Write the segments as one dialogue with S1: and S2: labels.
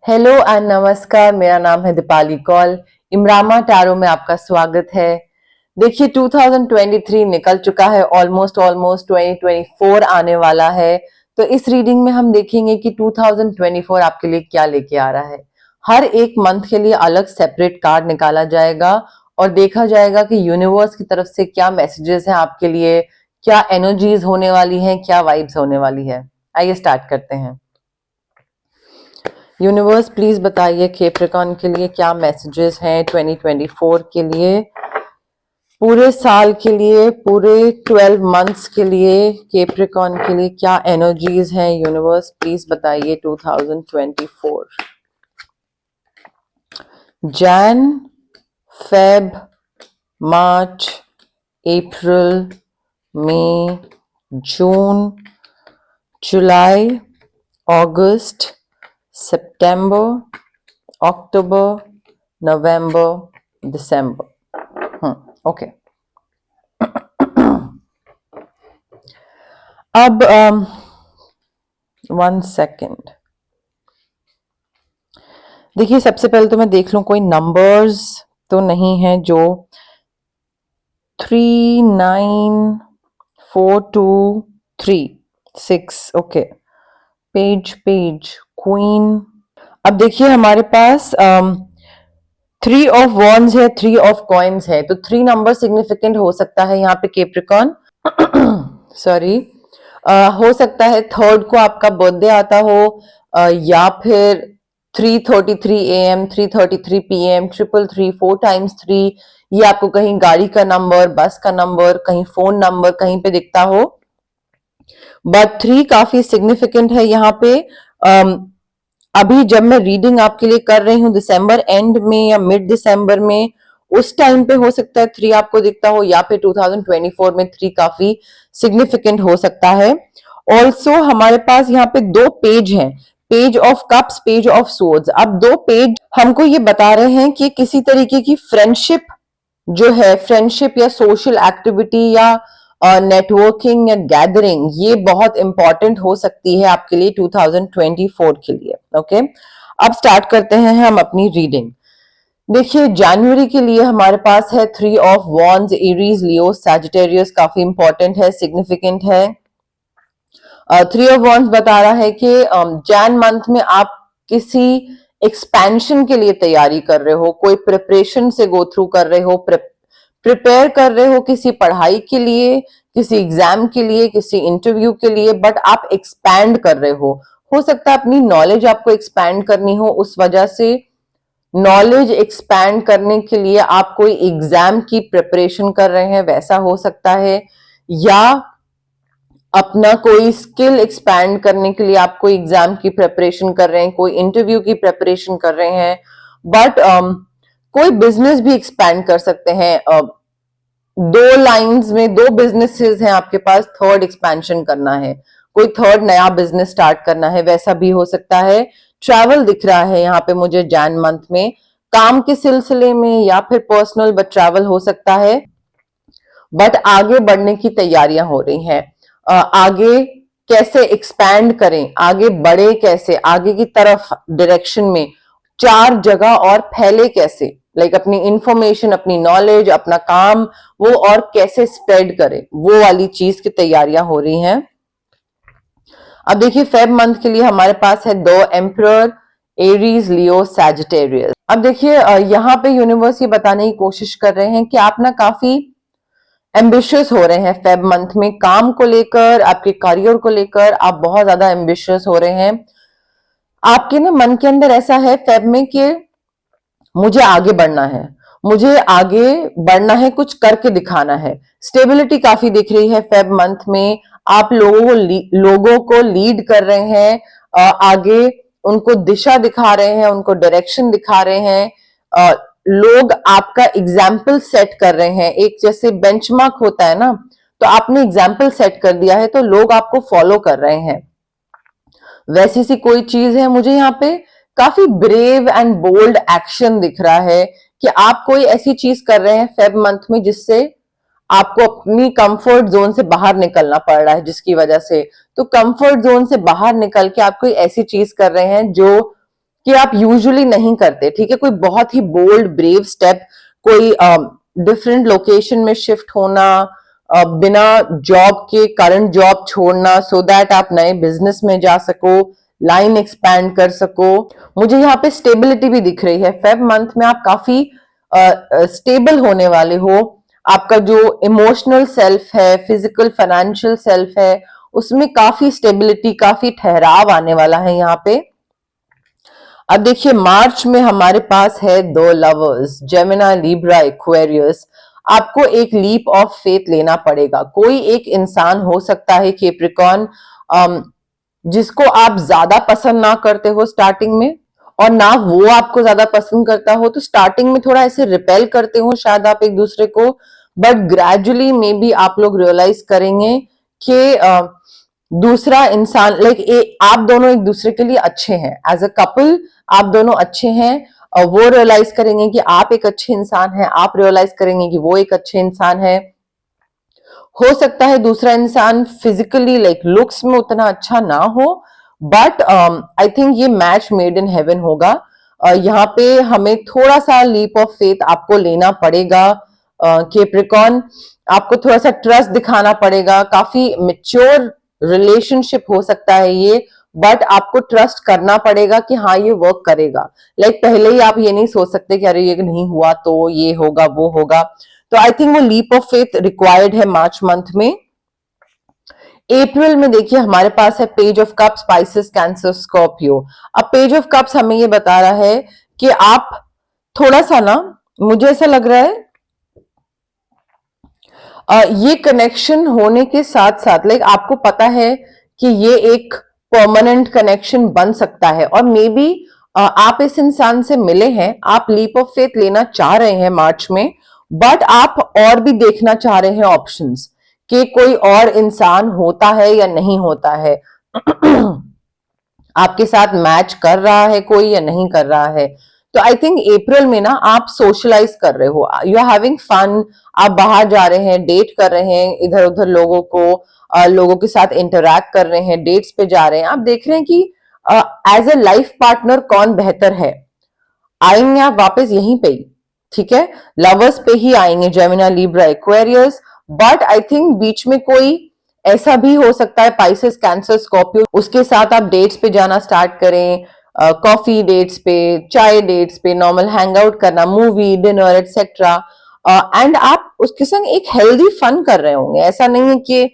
S1: Hello and नमस्कार। मेरा नाम है दीपाली कौल। इमरामा टैरो में आपका स्वागत है। देखिए 2023 निकल चुका है, ऑलमोस्ट 2024 आने वाला है। तो इस रीडिंग में हम देखेंगे कि 2024 आपके लिए क्या लेके आ रहा है। हर एक मंथ के लिए अलग सेपरेट कार्ड निकाला जाएगा और देखा जाएगा कि यूनिवर्स की तरफ से क्या मैसेजेस हैं आपके लिए, क्या एनर्जीज होने वाली हैं, क्या वाइब्स होने वाली है। आइए स्टार्ट करते हैं। यूनिवर्स प्लीज बताइए कैप्रिकॉर्न के लिए क्या मैसेजेस हैं 2024 के लिए, पूरे साल के लिए, पूरे 12 मंथ्स के लिए कैप्रिकॉर्न के लिए क्या एनर्जीज हैं। यूनिवर्स प्लीज बताइए 2024 जैन, फेब, मार्च, अप्रैल, मई, जून, जुलाई, अगस्त, सितंबर, अक्टूबर, नवंबर, दिसंबर। ओके। अब 1 सेकेंड। देखिए सबसे पहले तो मैं देख लूं कोई नंबर्स तो नहीं है जो 3 9 4 2 3 6। Okay, page queen. अब देखिए हमारे पास 3 ऑफ वॉन्ड्स है, 3 ऑफ कॉइन्स है, तो 3 नंबर सिग्निफिकेंट हो सकता है यहाँ पे कैप्रिकॉर्न। सॉरी, हो सकता है थर्ड को आपका बर्थडे आता हो, या फिर 3:33 AM, 3:33 PM, 333, 4 टाइम्स 3, ये आपको कहीं गाड़ी का नंबर, बस का नंबर, कहीं फोन नंबर कहीं पे दिखता हो। बट 3 काफी सिग्निफिकेंट है यहाँ पे। अभी जब मैं रीडिंग आपके लिए कर रही हूँ दिसंबर एंड में या मिड दिसंबर में, उस टाइम पे हो सकता है 3 आपको दिखता हो, या फिर 2024 में 3 काफी सिग्निफिकेंट हो सकता है। ऑल्सो हमारे पास यहाँ पे 2 पेज हैं, page of cups, page of swords. अब 2 पेज हमको ये बता रहे हैं कि किसी तरीके की फ्रेंडशिप जो है, फ्रेंडशिप या सोशल एक्टिविटी या नेटवर्किंग या गैदरिंग, ये बहुत इंपॉर्टेंट हो सकती है आपके लिए 2024 के लिए। ओके, अब स्टार्ट करते हैं हम अपनी रीडिंग। देखिए जनवरी के लिए हमारे पास है 3 of wands, Aries, Leo, Sagittarius, काफी इंपॉर्टेंट है, सिग्निफिकेंट है। 3 ऑफ वॉन्ड्स बता रहा है कि जैन मंथ में आप किसी एक्सपेंशन के लिए तैयारी कर रहे हो, कोई प्रिपरेशन से गो थ्रू कर रहे हो, प्रिपेयर कर रहे हो किसी पढ़ाई के लिए, किसी एग्जाम के लिए, किसी इंटरव्यू के लिए, बट आप एक्सपैंड कर रहे हो सकता है अपनी नॉलेज आपको एक्सपैंड करनी हो, उस वजह से नॉलेज एक्सपैंड करने के लिए आप कोई एग्जाम की प्रिपरेशन कर रहे हैं, वैसा हो सकता है। या अपना कोई स्किल एक्सपैंड करने के लिए आप कोई एग्जाम की प्रिपरेशन कर रहे हैं, कोई इंटरव्यू की प्रिपरेशन कर रहे हैं, बट कोई बिजनेस भी एक्सपैंड कर सकते हैं। 2 लाइंस में 2 बिजनेसेस हैं आपके पास, थर्ड एक्सपेंशन करना है, कोई थर्ड नया बिजनेस स्टार्ट करना है, वैसा भी हो सकता है। ट्रैवल दिख रहा है यहाँ पे मुझे जैन मंथ में, काम के सिलसिले में या फिर पर्सनल, बट ट्रैवल हो सकता है। बट आगे बढ़ने की तैयारियां हो रही हैं। आगे कैसे एक्सपैंड करें, आगे बढ़े कैसे, आगे की तरफ डायरेक्शन में 4 जगह और फैले कैसे, लाइक अपनी इंफॉर्मेशन, अपनी नॉलेज, अपना काम वो और कैसे स्प्रेड करे, वो वाली चीज की तैयारियां हो रही हैं। अब देखिए फेब मंथ के लिए हमारे पास है 2 एम्परर, एरीज, लियो, सैजिटेरियस। अब देखिए यहाँ पे यूनिवर्स ये बताने की कोशिश कर रहे हैं कि आप ना काफी एम्बिशियस हो रहे हैं फेब मंथ में, काम को लेकर, आपके करियर को लेकर आप बहुत ज्यादा एम्बिशियस हो रहे हैं। आपके ना मन के अंदर ऐसा है फेब में कि मुझे आगे बढ़ना है, मुझे आगे बढ़ना है, कुछ करके दिखाना है। स्टेबिलिटी काफी दिख रही है फेब मंथ में, आप लोगों को लीड कर रहे हैं, आगे उनको दिशा दिखा रहे हैं, उनको डायरेक्शन दिखा रहे हैं। लोग आपका एग्जाम्पल सेट कर रहे हैं, एक जैसे बेंचमार्क होता है ना, तो आपने एग्जाम्पल सेट कर दिया है तो लोग आपको फॉलो कर रहे हैं, वैसी सी कोई चीज है। मुझे यहाँ पे काफी ब्रेव एंड बोल्ड एक्शन दिख रहा है कि आप कोई ऐसी चीज कर रहे हैं फेब मंथ में जिससे आपको अपनी कंफर्ट जोन से बाहर निकलना पड़ रहा है, जिसकी वजह से, तो कंफर्ट जोन से बाहर निकल के आप कोई ऐसी चीज कर रहे हैं जो कि आप यूजुअली नहीं करते, ठीक है। कोई बहुत ही बोल्ड ब्रेव स्टेप, कोई डिफरेंट लोकेशन में शिफ्ट होना, बिना जॉब के करंट जॉब छोड़ना सो दैट आप नए बिजनेस में जा सको, लाइन एक्सपैंड कर सको। मुझे यहाँ पे स्टेबिलिटी भी दिख रही है। फेब मंथ में आप काफी स्टेबल होने वाले हो। आपका जो इमोशनल सेल्फ है, फिजिकल फाइनेंशियल सेल्फ है, उसमें काफी स्टेबिलिटी, काफी ठहराव आने वाला है यहाँ पे। अब देखिए मार्च में हमारे पास है दो लवर्स, जेमिनी, लिब्रा, एक्वेरियस। आपको एक लीप ऑफ फेथ लेना पड़ेगा। कोई एक इंसान हो सकता है कैप्रिकॉर्न, जिसको आप ज्यादा पसंद ना करते हो स्टार्टिंग में, और ना वो आपको ज्यादा पसंद करता हो, तो स्टार्टिंग में थोड़ा ऐसे रिपेल करते हो शायद आप एक दूसरे को, बट ग्रेजुअली मे बी आप लोग रियलाइज करेंगे कि दूसरा इंसान आप दोनों एक दूसरे के लिए अच्छे हैं, एज अ कपल आप दोनों अच्छे हैं। और वो रियलाइज करेंगे कि आप एक अच्छे इंसान हैं, आप रियलाइज करेंगे कि वो एक अच्छे इंसान है। हो सकता है दूसरा इंसान फिजिकली लुक्स में उतना अच्छा ना हो, बट आई थिंक ये मैच मेड इन हेवन होगा। यहाँ पे हमें थोड़ा सा लीप ऑफ फेथ आपको लेना पड़ेगा कैप्रिकॉर्न। आपको थोड़ा सा ट्रस्ट दिखाना पड़ेगा। काफी मेच्योर रिलेशनशिप हो सकता है ये, बट आपको ट्रस्ट करना पड़ेगा कि हाँ ये वर्क करेगा। पहले ही आप ये नहीं सोच सकते कि अरे ये नहीं हुआ तो ये होगा वो होगा। तो आई थिंक वो लीप ऑफ फेथ रिक्वायर्ड है मार्च मंथ में। अप्रैल में देखिए हमारे पास है page of cups, spices, cancer, Scorpio. अब पेज ऑफ कप्स हमें ये बता रहा है कि आप थोड़ा सा ना, मुझे ऐसा लग रहा है ये कनेक्शन होने के साथ साथ आपको पता है कि ये एक परमानेंट कनेक्शन बन सकता है, और मे बी आप इस इंसान से मिले हैं, आप लीप ऑफ फेथ लेना चाह रहे हैं मार्च में, बट आप और भी देखना चाह रहे हैं ऑप्शंस कि कोई और इंसान होता है या नहीं होता है आपके साथ मैच कर रहा है कोई या नहीं कर रहा है। तो आई थिंक अप्रैल में ना आप सोशलाइज कर रहे हो, यू आर हैविंग फन, आप बाहर जा रहे हैं, डेट कर रहे हैं, इधर उधर लोगों के साथ इंटरैक्ट कर रहे हैं, डेट्स पे जा रहे हैं। आप देख रहे हैं कि एज ए लाइफ पार्टनर कौन बेहतर है। आएंगे आप वापस यहीं पे ही, ठीक है, लवर्स पे ही आएंगे, Gemini, Libra, Aquarius. But I think बीच में कोई ऐसा भी हो सकता है, पाइसेस, कैंसर, स्कॉर्पियो, उसके साथ आप डेट्स पे जाना स्टार्ट करें, कॉफी डेट्स पे, चाय डेट्स पे, नॉर्मल हैंग आउट करना, मूवी, डिनर एक्सेट्रा, एंड आप उसके संग एक हेल्दी फन कर रहे होंगे। ऐसा नहीं है कि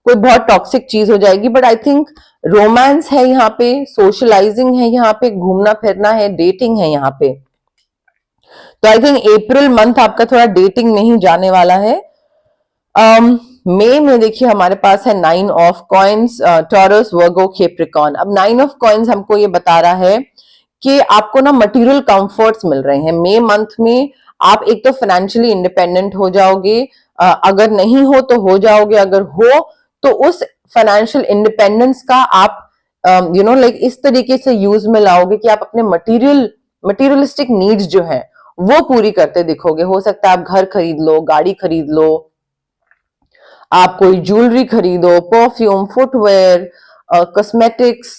S1: कोई बहुत टॉक्सिक चीज हो जाएगी, बट आई थिंक रोमांस है यहाँ पे, सोशलाइजिंग है यहाँ पे, घूमना फिरना है, डेटिंग है यहाँ पे। तो आई थिंक अप्रैल मंथ आपका थोड़ा डेटिंग में ही जाने वाला है। मई में देखिए हमारे पास है 9 of coins, taurus, Virgo, Capricorn. अब 9 ऑफ कॉइन्स हमको ये बता रहा है कि आपको ना मटेरियल कंफर्ट्स मिल रहे हैं मई मंथ में। आप एक तो फाइनेंशियली इंडिपेंडेंट हो जाओगे, अगर नहीं हो तो हो जाओगे, अगर हो तो उस फाइनेंशियल इंडिपेंडेंस का आप इस तरीके से यूज में लाओगे कि आप अपने मटीरियलिस्टिक नीड्स जो है वो पूरी करते दिखोगे। हो सकता है आप घर खरीद लो, गाड़ी खरीद लो, आप कोई ज्वेलरी खरीदो, perfume, footwear, cosmetics,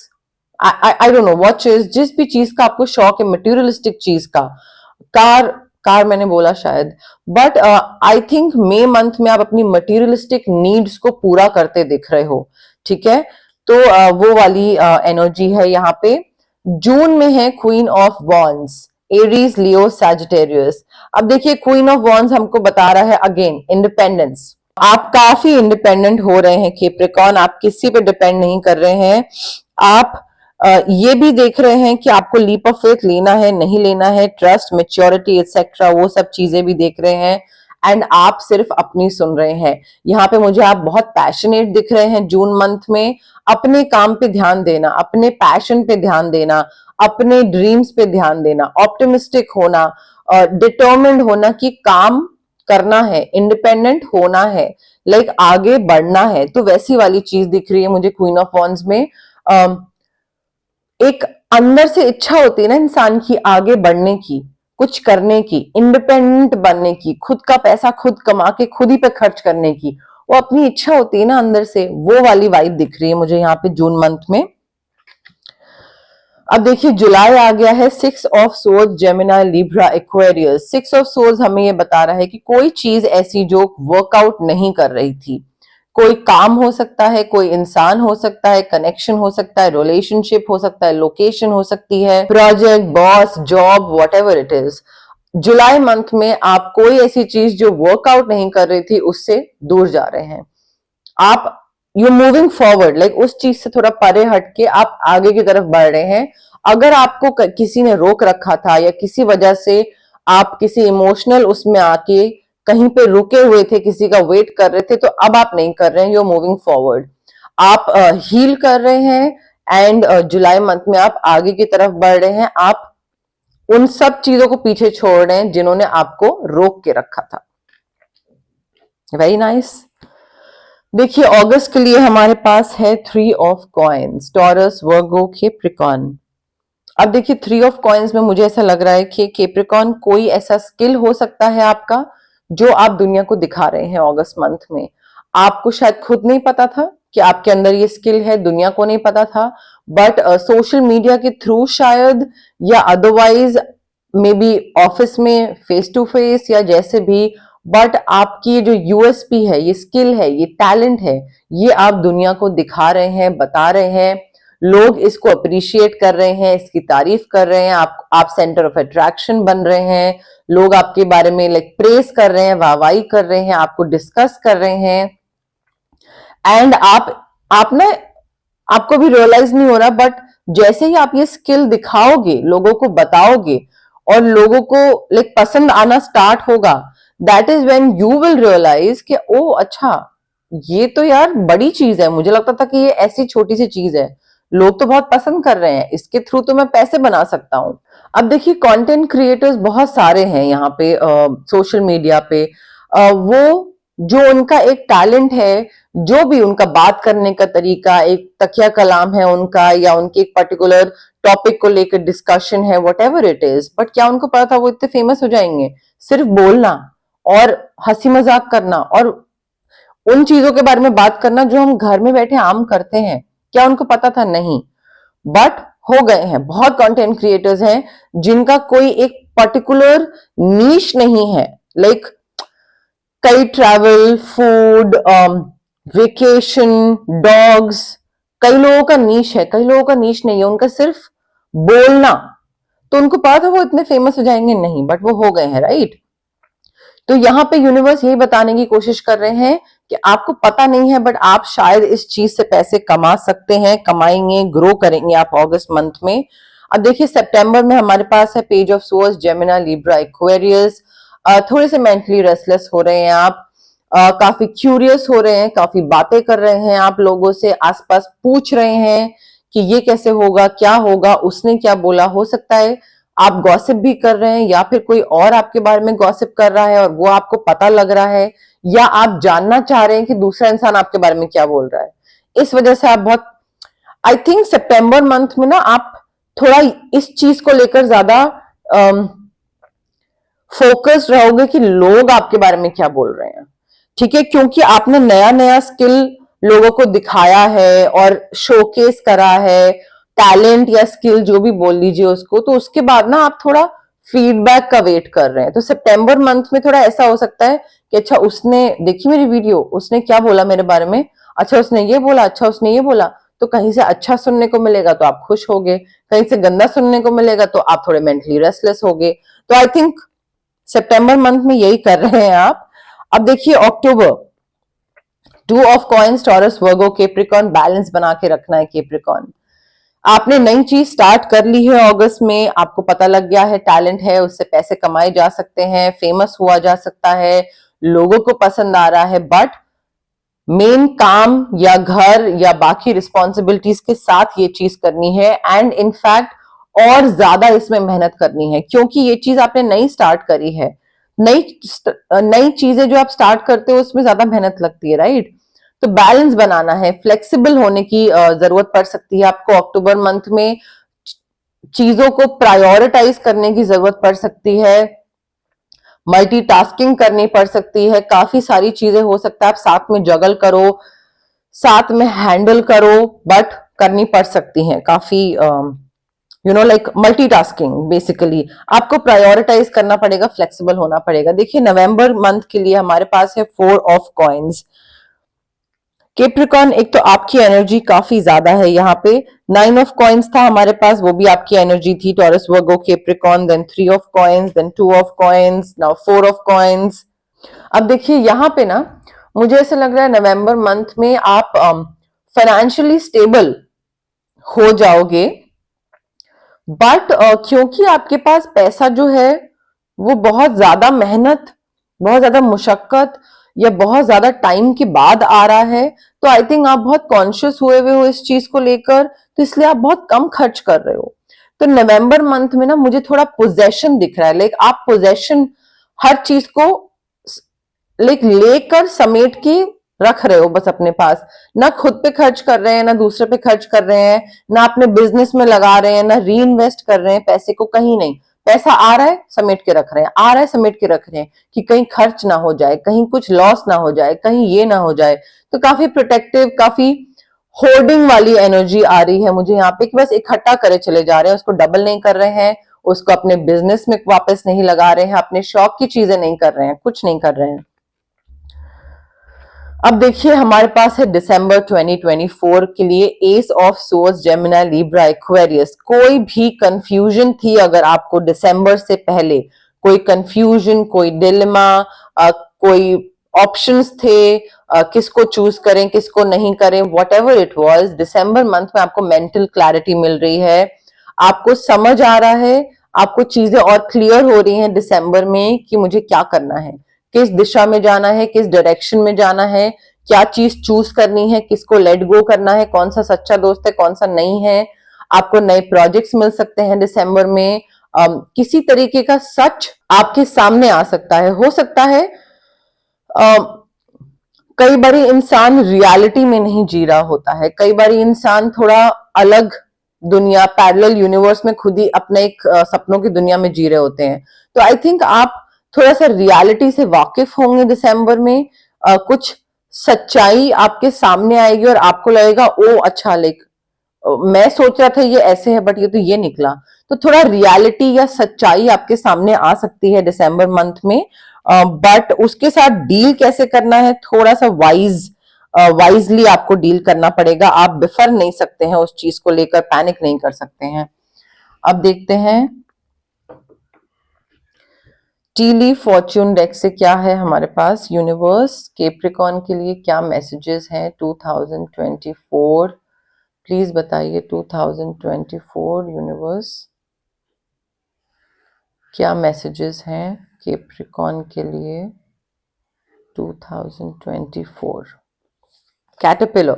S1: I don't know, watches, जिस भी चीज का आपको शौक है, मटेरियलिस्टिक चीज का, कार मैंने बोला शायद, but I think May month में आप अपनी मटेरियलिस्टिक नीड्स को पूरा करते दिख रहे हो, ठीक है। तो वो वाली एनर्जी है यहाँ पे। जून में है queen of wands, Aries, Leo, Sagittarius. अब देखिए क्वीन ऑफ वॉन्ड्स हमको बता रहा है अगेन इंडिपेंडेंस। आप काफी इंडिपेंडेंट हो रहे हैं कैप्रिकॉर्न, आप किसी पे डिपेंड नहीं कर रहे हैं। आप ये भी देख रहे हैं कि आपको लीप ऑफ फेथ लेना है नहीं लेना है, ट्रस्ट, मेच्योरिटी एक्सेट्रा, वो सब चीजें भी देख रहे हैं, एंड आप सिर्फ अपनी सुन रहे हैं। यहाँ पे मुझे आप बहुत पैशनेट दिख रहे हैं जून मंथ में। अपने काम पे ध्यान देना, अपने पैशन पे ध्यान देना, अपने ड्रीम्स पे ध्यान देना, ऑप्टिमिस्टिक होना, डिटर्मिन्ड होना कि काम करना है, इंडिपेंडेंट होना है, आगे बढ़ना है। तो वैसी वाली चीज दिख रही है मुझे क्वीन ऑफ वॉन्ड्स में। एक अंदर से इच्छा होती है ना इंसान की आगे बढ़ने की, कुछ करने की, इंडिपेंडेंट बनने की, खुद का पैसा खुद कमा के खुद ही पे खर्च करने की, वो अपनी इच्छा होती है ना अंदर से, वो वाली वाइब दिख रही है मुझे यहाँ पे जून मंथ में। अब देखिए जुलाई आ गया है, 6 of swords, Gemini, Libra, Aquarius. 6 of swords हमें ये बता रहा है कि कोई चीज ऐसी जो वर्कआउट नहीं कर रही थी, कोई काम हो सकता है, कोई इंसान हो सकता है, कनेक्शन हो सकता है, रिलेशनशिप हो सकता है, लोकेशन हो सकती है, project, boss, job, whatever it is. July month में आप कोई ऐसी चीज जो वर्कआउट नहीं कर रही थी उससे दूर जा रहे हैं। आप यू मूविंग फॉरवर्ड, लाइक उस चीज से थोड़ा परे हटके आप आगे की तरफ बढ़ रहे हैं। अगर आपको किसी ने रोक रखा था या किसी वजह से आप किसी इमोशनल उसमें आके कहीं पे रुके हुए थे, किसी का वेट कर रहे थे, तो अब आप नहीं कर रहे हैं, यू मूविंग फॉरवर्ड। आप हील कर रहे हैं एंड जुलाई मंथ में आप आगे की तरफ बढ़ रहे हैं। आप उन सब चीजों को पीछे छोड़ रहे हैं जिन्होंने आपको रोक के रखा था। Very nice. देखिए अगस्त के लिए हमारे पास है 3 of coins, taurus, Virgo, Capricorn. अब देखिए 3 ऑफ कॉइन्स में मुझे ऐसा लग रहा है कि कैप्रिकॉर्न कोई ऐसा स्किल हो सकता है आपका जो आप दुनिया को दिखा रहे हैं अगस्त मंथ में। आपको शायद खुद नहीं पता था कि आपके अंदर ये स्किल है, दुनिया को नहीं पता था, बट सोशल मीडिया के थ्रू शायद, या अदरवाइज मे बी ऑफिस में फेस टू फेस, या जैसे भी, बट आपकी ये जो यूएसपी है, ये स्किल है, ये टैलेंट है, ये आप दुनिया को दिखा रहे हैं, बता रहे हैं। लोग इसको अप्रिशिएट कर रहे हैं, इसकी तारीफ कर रहे हैं, आप सेंटर ऑफ अट्रैक्शन बन रहे हैं। लोग आपके बारे में लाइक प्रेस कर रहे हैं, वाहवाही कर रहे हैं, आपको डिस्कस कर रहे हैं। एंड आप ना, आपको भी रियलाइज नहीं हो रहा, बट जैसे ही आप ये स्किल दिखाओगे, लोगों को बताओगे और लोगों को लाइक पसंद आना स्टार्ट होगा, that is when you will realise कि ओ अच्छा, ये तो यार बड़ी चीज है, मुझे लगता था कि ये ऐसी छोटी सी चीज है, लोग तो बहुत पसंद कर रहे हैं, इसके थ्रू तो मैं पैसे बना सकता हूँ। अब देखिए कंटेंट क्रिएटर्स बहुत सारे हैं यहाँ पे सोशल मीडिया पे। वो जो उनका एक टैलेंट है, जो भी उनका बात करने का तरीका, एक तकिया कलाम है उनका, या उनके एक पर्टिकुलर टॉपिक को लेकर डिस्कशन है, what ever it is, but क्या उनको पता था वो इतने फेमस हो जाएंगे? सिर्फ बोलना और हंसी मजाक करना और उन चीजों के बारे में बात करना जो हम घर में बैठे आम करते हैं, क्या उनको पता था? नहीं, बट हो गए हैं। बहुत कंटेंट क्रिएटर्स हैं जिनका कोई एक पर्टिकुलर नीश नहीं है, लाइक कई ट्रैवल, फूड, वेकेशन, डॉग्स, कई लोगों का नीश है, कई लोगों का नीश नहीं है, उनका सिर्फ बोलना। तो उनको पता था वो इतने फेमस हो जाएंगे? नहीं, बट वो हो गए हैं, राइट? तो यहाँ पे यूनिवर्स यही बताने की कोशिश कर रहे हैं कि आपको पता नहीं है, बट आप शायद इस चीज से पैसे कमा सकते हैं, कमाएंगे, ग्रो करेंगे आप अगस्त मंथ में। अब देखिए सितंबर में हमारे पास है page of source, Gemini, Libra, Aquarius. थोड़े से मेंटली रेस्टलेस हो रहे हैं आप, काफी क्यूरियस हो रहे हैं, काफी बातें कर रहे हैं, आप लोगों से आसपास पूछ रहे हैं कि ये कैसे होगा, क्या होगा, उसने क्या बोला। हो सकता है आप गॉसिप भी कर रहे हैं, या फिर कोई और आपके बारे में गॉसिप कर रहा है और वो आपको पता लग रहा है, या आप जानना चाह रहे हैं कि दूसरा इंसान आपके बारे में क्या बोल रहा है। इस वजह से आप बहुत, आई थिंक सितंबर मंथ में ना आप थोड़ा इस चीज को लेकर ज्यादा फोकस्ड रहोगे कि लोग आपके बारे में क्या बोल रहे हैं, ठीक है? क्योंकि आपने नया नया स्किल लोगों को दिखाया है और शोकेस करा है, टैलेंट या स्किल जो भी बोल लीजिए उसको, तो उसके बाद ना आप थोड़ा फीडबैक का वेट कर रहे हैं। तो सितंबर मंथ में थोड़ा ऐसा हो सकता है कि अच्छा उसने देखी मेरी वीडियो, उसने क्या बोला मेरे बारे में, अच्छा उसने ये बोला, अच्छा उसने ये बोला, तो कहीं से अच्छा सुनने को मिलेगा तो आप खुश होगे, कहीं से गंदा सुनने को मिलेगा तो आप थोड़े मेंटली रेस्टलेस होगे। तो आई थिंक सितंबर मंथ में यही कर रहे हैं आप। अब देखिए अक्टूबर, 2 of coins, taurus, Virgo, Capricorn, balance बना के रखना है कैप्रिकॉर्न। आपने नई चीज स्टार्ट कर ली है अगस्त में, आपको पता लग गया है, टैलेंट है, उससे पैसे कमाए जा सकते हैं, फेमस हुआ जा सकता है, लोगों को पसंद आ रहा है, बट मेन काम या घर या बाकी रिस्पॉन्सिबिलिटीज के साथ ये चीज करनी है, एंड इनफैक्ट और ज्यादा इसमें मेहनत करनी है, क्योंकि ये चीज आपने नई स्टार्ट करी है। नई चीजें जो आप स्टार्ट करते हो उसमें ज्यादा मेहनत लगती है, राइट? तो बैलेंस बनाना है, फ्लेक्सिबल होने की जरूरत पड़ सकती है आपको अक्टूबर मंथ में, चीजों को प्रायोरिटाइज करने की जरूरत पड़ सकती है, मल्टीटास्किंग करनी पड़ सकती है, काफी सारी चीजें हो सकता है आप साथ में जगल करो, साथ में हैंडल करो, बट करनी पड़ सकती हैं, काफी लाइक मल्टीटास्किंग। बेसिकली आपको प्रायोरिटाइज करना पड़ेगा, फ्लेक्सिबल होना पड़ेगा। देखिए नवंबर मंथ के लिए हमारे पास है 4 ऑफ कॉइन्स। कैप्रिकॉर्न, एक तो आपकी एनर्जी काफी ज्यादा है यहाँ पे। 9 ऑफ कॉइन्स था हमारे पास, वो भी आपकी एनर्जी थी। Taurus, Virgo, Capricorn, then 3 of coins, then 2 of coins, now 4 of coins. अब देखिए यहाँ पे ना मुझे ऐसा लग रहा है नवंबर मंथ में आप फाइनेंशियली स्टेबल हो जाओगे, बट क्योंकि आपके पास पैसा जो है वो बहुत ज्यादा मेहनत, बहुत ज्यादा मुशक्कत या बहुत ज्यादा टाइम के बाद आ रहा है, तो आई थिंक आप बहुत कॉन्शियस हुए हो इस चीज को लेकर, तो इसलिए आप बहुत कम खर्च कर रहे हो। तो नवंबर मंथ में ना मुझे थोड़ा पोजेशन दिख रहा है, लाइक आप पोजेशन हर चीज को लाइक लेकर समेट के रख रहे हो बस अपने पास। ना खुद पे खर्च कर रहे हैं, ना दूसरे पे खर्च कर रहे हैं, ना अपने बिजनेस में लगा रहे हैं, ना री इन्वेस्ट कर रहे हैं पैसे को, कहीं नहीं। पैसा आ रहा है समेट के रख रहे हैं, आ रहा है समेट के रख रहे हैं कि कहीं खर्च ना हो जाए, कहीं कुछ लॉस ना हो जाए, कहीं ये ना हो जाए। तो काफी प्रोटेक्टिव, काफी होर्डिंग वाली एनर्जी आ रही है मुझे यहाँ पे कि बस इकट्ठा करे चले जा रहे हैं, उसको डबल नहीं कर रहे हैं, उसको अपने बिजनेस में वापस नहीं लगा रहे हैं, अपने शौक की चीजें नहीं कर रहे हैं, कुछ नहीं कर रहे हैं। अब देखिए हमारे पास है दिसंबर 2024 के लिए S of source, Gemini, Libra, Aquarius. कोई भी कंफ्यूजन थी अगर आपको दिसंबर से पहले, कोई कंफ्यूजन, कोई डिलेमा, कोई ऑप्शंस थे, किसको चूज करें किसको नहीं करें, what ever it was, December month में आपको मेंटल क्लैरिटी मिल रही है, आपको समझ आ रहा है, आपको चीजें और क्लियर हो रही हैं दिसंबर में कि मुझे क्या करना है, किस दिशा में जाना है, किस डायरेक्शन में जाना है, क्या चीज चूज करनी है, किसको लेट गो करना है, कौन सा सच्चा दोस्त है, कौन सा नहीं है। आपको नए प्रोजेक्ट्स मिल सकते हैं दिसंबर में। किसी तरीके का सच आपके सामने आ सकता है, हो सकता है कई बार इंसान रियलिटी में नहीं जी रहा होता है, कई बार इंसान थोड़ा अलग दुनिया, पैरेलल यूनिवर्स में खुद ही अपने एक सपनों की दुनिया में जी रहे होते हैं। तो आई थिंक आप थोड़ा सा रियलिटी से वाकिफ होंगे दिसंबर में। कुछ सच्चाई आपके सामने आएगी और आपको लगेगा ओ अच्छा, लाइक मैं सोच रहा था ये ऐसे है बट ये तो ये निकला। तो थोड़ा रियलिटी या सच्चाई आपके सामने आ सकती है दिसंबर मंथ में, बट उसके साथ डील कैसे करना है, थोड़ा सा वाइजली आपको डील करना पड़ेगा। आप बिफर नहीं सकते हैं उस चीज को लेकर, पैनिक नहीं कर सकते हैं। अब देखते हैं टीली फॉर्च्यून डेक से क्या है हमारे पास। यूनिवर्स, कैप्रिकॉर्न के लिए क्या मैसेजेस हैं 2024, प्लीज बताइए। 2024 यूनिवर्स, क्या मैसेजेस हैं कैप्रिकॉर्न के लिए 2024। Caterpillar,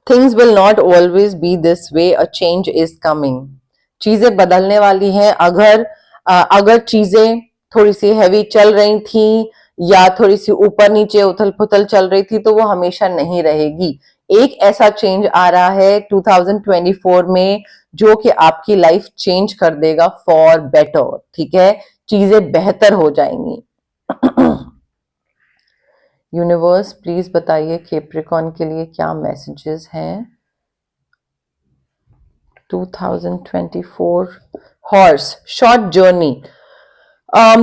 S1: things will not always be this way, a change is coming. चीजें बदलने वाली हैं। अगर चीजें थोड़ी सी हैवी चल रही थी या थोड़ी सी ऊपर नीचे उथल पुथल चल रही थी तो वो हमेशा नहीं रहेगी। एक ऐसा चेंज आ रहा है 2024 में जो कि आपकी लाइफ चेंज कर देगा फॉर बेटर। ठीक है, चीजें बेहतर हो जाएंगी। यूनिवर्स प्लीज बताइए कैप्रिकॉर्न के लिए क्या मैसेजेस हैं 2024। Horse, short journey.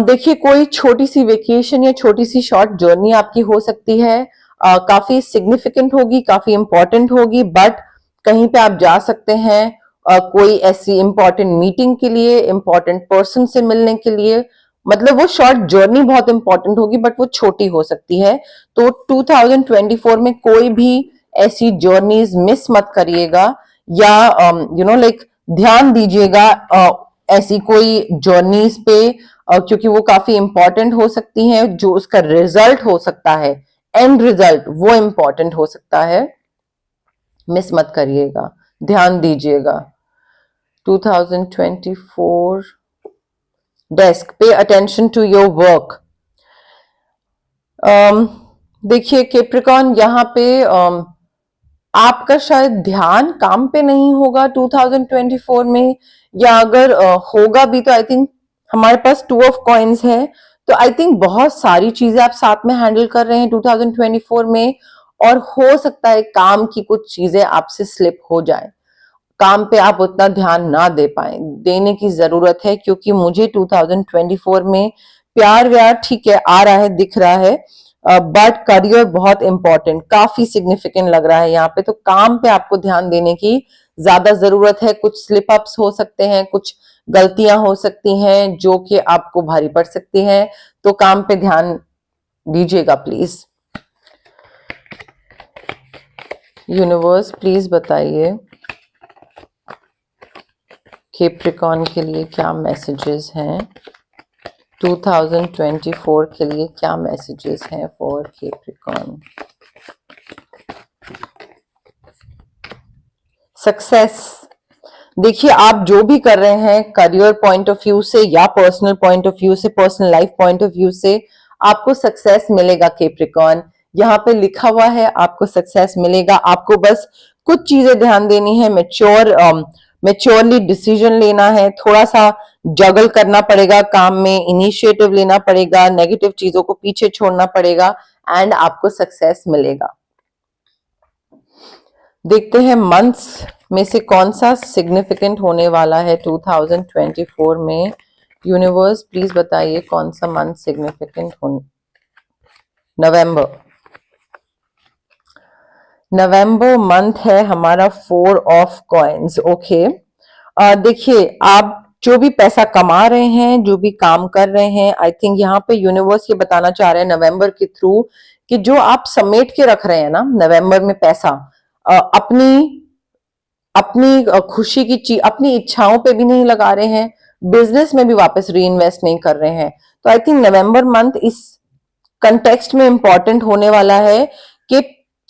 S1: देखिए कोई छोटी सी वेकेशन या छोटी सी शॉर्ट जर्नी आपकी हो सकती है। काफी सिग्निफिकेंट होगी, काफी इंपॉर्टेंट होगी, बट कहीं पे आप जा सकते हैं कोई ऐसी इंपॉर्टेंट मीटिंग के लिए, इंपॉर्टेंट पर्सन से मिलने के लिए। मतलब वो शॉर्ट जर्नी बहुत इंपॉर्टेंट होगी बट वो छोटी हो सकती है। तो 2024 में कोई भी ऐसी जर्नीज मिस मत करिएगा, या लाइक ध्यान दीजिएगा ऐसी कोई जर्नीज पे, क्योंकि वो काफी इंपॉर्टेंट हो सकती हैं। जो उसका रिजल्ट हो सकता है, एंड रिजल्ट, वो इंपॉर्टेंट हो सकता है। मिस मत करिएगा, ध्यान दीजिएगा। 2024 desk, pay attention to your work. देखिए कैप्रिकॉर्न, यहाँ पे आपका शायद ध्यान काम पे नहीं होगा 2024 में, या अगर होगा भी तो आई थिंक हमारे पास 2 ऑफ कॉइन्स है, तो आई थिंक बहुत सारी चीजें आप साथ में हैंडल कर रहे हैं 2024 में, और हो सकता है काम की कुछ चीजें आपसे स्लिप हो जाए। काम पे आप उतना ध्यान ना दे पाए, देने की जरूरत है, क्योंकि मुझे 2024 में प्यार व्यार ठीक है आ रहा है, दिख रहा है, बट करियर बहुत इंपॉर्टेंट, काफी सिग्निफिकेंट लग रहा है यहाँ पे। तो काम पे आपको ध्यान देने की ज्यादा जरूरत है। कुछ स्लिप अप्स हो सकते हैं, कुछ गलतियां हो सकती हैं जो कि आपको भारी पड़ सकती हैं, तो काम पे ध्यान दीजिएगा प्लीज। यूनिवर्स प्लीज बताइए कैप्रिकॉर्न के लिए क्या मैसेजेस हैं, 2024 के लिए क्या मैसेजेस हैं फॉर कैप्रिकॉर्न। सक्सेस, देखिए आप जो भी कर रहे हैं करियर पॉइंट ऑफ व्यू से या पर्सनल पॉइंट ऑफ व्यू से, personal life point of view से, आपको सक्सेस मिलेगा कैप्रिकॉर्न। यहाँ पे लिखा हुआ है आपको सक्सेस मिलेगा। आपको बस कुछ चीजें ध्यान देनी है, मेच्योरली डिसीजन लेना है, थोड़ा सा जगल करना पड़ेगा काम में, इनिशिएटिव लेना पड़ेगा, नेगेटिव चीजों को पीछे छोड़ना पड़ेगा, एंड आपको सक्सेस मिलेगा। देखते हैं मंथ्स में से कौन सा सिग्निफिकेंट होने वाला है 2024 में। यूनिवर्स प्लीज बताइए कौन सा मंथ सिग्निफिकेंट होने। नवंबर मंथ है हमारा 4 ऑफ कॉइन्स। ओके, देखिए आप जो भी पैसा कमा रहे हैं, जो भी काम कर रहे हैं, आई थिंक यहाँ पे यूनिवर्स ये बताना चाह रहे हैं नवंबर के थ्रू कि जो आप समेट के रख रहे हैं ना नवंबर में पैसा, अपनी अपनी खुशी की चीज, अपनी इच्छाओं पे भी नहीं लगा रहे हैं, बिजनेस में भी वापस री इन्वेस्ट नहीं कर रहे हैं, तो आई थिंक नवंबर मंथ इस कंटेक्स्ट में इंपॉर्टेंट होने वाला है कि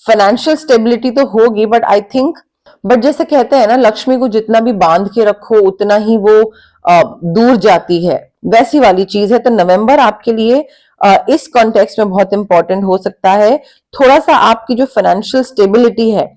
S1: फाइनेंशियल स्टेबिलिटी तो होगी, बट आई थिंक, बट जैसे कहते हैं ना लक्ष्मी को जितना भी बांध के रखो उतना ही वो दूर जाती है, वैसी वाली चीज है। तो नवंबर आपके लिए इस कॉन्टेक्स्ट में बहुत इंपॉर्टेंट हो सकता है। थोड़ा सा आपकी जो फाइनेंशियल स्टेबिलिटी है,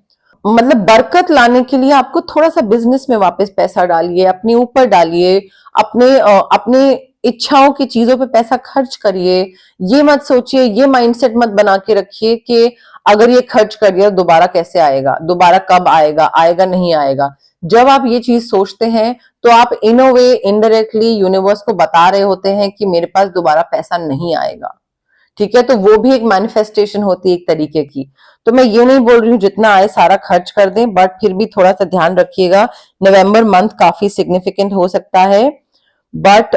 S1: मतलब बरकत लाने के लिए आपको थोड़ा सा बिजनेस में वापस पैसा डालिए, अपने ऊपर डालिए, अपने इच्छाओं की चीजों पे पैसा खर्च करिए। ये मत सोचिए, ये माइंडसेट मत बना के रखिए कि अगर ये खर्च कर दिया दोबारा कैसे आएगा, दोबारा कब आएगा, आएगा नहीं आएगा। जब आप ये चीज सोचते हैं तो आप इन अ वे इनडायरेक्टली यूनिवर्स को बता रहे होते हैं कि मेरे पास दोबारा पैसा नहीं आएगा। ठीक है, तो वो भी एक मैनिफेस्टेशन होती है एक तरीके की। तो मैं ये नहीं बोल रही हूँ जितना आए सारा खर्च कर दें, बट फिर भी थोड़ा सा ध्यान रखिएगा। नवंबर मंथ काफी सिग्निफिकेंट हो सकता है, बट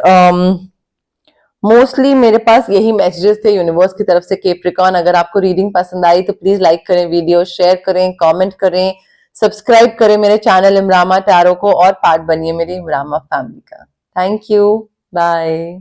S1: मोस्टली मेरे पास यही मैसेजेस थे यूनिवर्स की तरफ से कैप्रिकॉर्न। अगर आपको रीडिंग पसंद आई तो प्लीज लाइक करें, वीडियो शेयर करें, कमेंट करें, सब्सक्राइब करें मेरे चैनल इमरामा टैरो को, और पार्ट बनिए मेरी इमरामा फैमिली का। Thank you, bye.